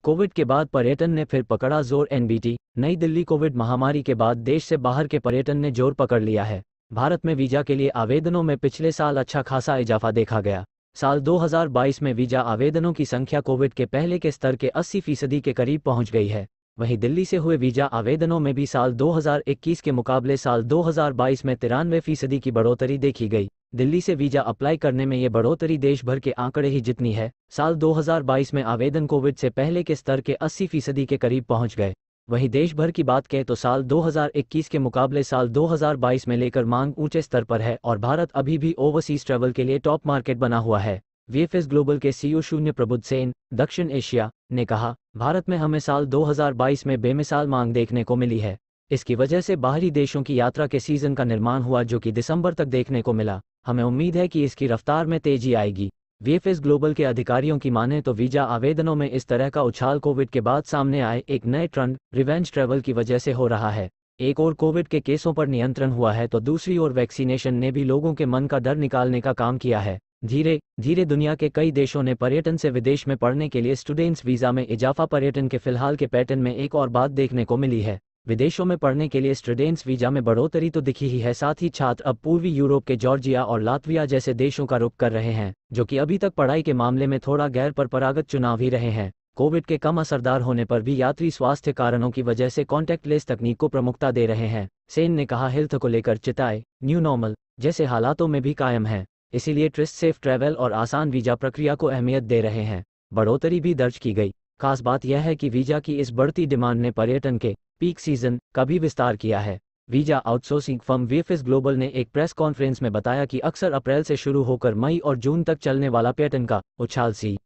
Covid के बाद पर्यटन ने फिर पकड़ा जोर। एनबीटी नई दिल्ली। कोविड महामारी के बाद देश से बाहर के पर्यटन ने जोर पकड़ लिया है। भारत में वीजा के लिए आवेदनों में पिछले साल अच्छा खासा इजाफा देखा गया। साल 2022 में वीजा आवेदनों की संख्या कोविड के पहले के स्तर के 80% के करीब पहुंच गई है। वहीं दिल्ली से हुए वीजा आवेदनों में भी साल 2021 के मुकाबले साल 2022 में 93% की बढ़ोतरी देखी गई। दिल्ली से वीजा अप्लाई करने में ये बढ़ोतरी देश भर के आंकड़े ही जितनी है। साल 2022 में आवेदन कोविड से पहले के स्तर के 80% के करीब पहुंच गए। वहीं देश भर की बात करें तो साल 2021 के मुकाबले साल 2022 में लेकर मांग ऊंचे स्तर पर है और भारत अभी भी ओवरसीज ट्रैवल के लिए टॉप मार्केट बना हुआ है। वीएफएस ग्लोबल के सीईओ शून्य प्रबुद्ध सेन, दक्षिण एशिया, ने कहा, भारत में हमें साल 2022 में बेमिसाल मांग देखने को मिली है। इसकी वजह से बाहरी देशों की यात्रा के सीजन का निर्माण हुआ जो कि दिसंबर तक देखने को मिला। हमें उम्मीद है कि इसकी रफ्तार में तेजी आएगी। वीएफएस ग्लोबल के अधिकारियों की माने तो वीजा आवेदनों में इस तरह का उछाल कोविड के बाद सामने आए एक नए ट्रेंड रिवेंज ट्रैवल की वजह से हो रहा है। एक और कोविड के केसों पर नियंत्रण हुआ है तो दूसरी ओर वैक्सीनेशन ने भी लोगों के मन का डर निकालने का काम किया है। धीरे धीरे दुनिया के कई देशों ने पर्यटन से विदेश में पढ़ने के लिए स्टूडेंट्स वीजा में इजाफा। पर्यटन के फिलहाल के पैटर्न में एक और बात देखने को मिली है। विदेशों में पढ़ने के लिए स्टूडेंट्स वीजा में बढ़ोतरी तो दिखी ही है, साथ ही छात्र अब पूर्वी यूरोप के जॉर्जिया और लातविया जैसे देशों का रुख कर रहे हैं जो कि अभी तक पढ़ाई के मामले में थोड़ा गैर परंपरागत चुनाव ही रहे हैं। कोविड के कम असरदार होने पर भी यात्री स्वास्थ्य कारणों की वजह से कॉन्टैक्टलेस तकनीक को प्रमुखता दे रहे हैं। सेन ने कहा, हेल्थ को लेकर चिंताएं न्यू नॉर्मल जैसे हालातों में भी कायम है, इसीलिए ट्रस्ट सेफ ट्रैवल और आसान वीजा प्रक्रिया को अहमियत दे रहे हैं। बढ़ोतरी भी दर्ज की गई। खास बात यह है कि वीजा की इस बढ़ती डिमांड ने पर्यटन के पीक सीजन का भी विस्तार किया है। Visa outsourcing firm VFS global ने एक प्रेस कॉन्फ्रेंस में बताया कि अक्सर अप्रैल से शुरू होकर मई और जून तक चलने वाला पर्यटन का उछाल सी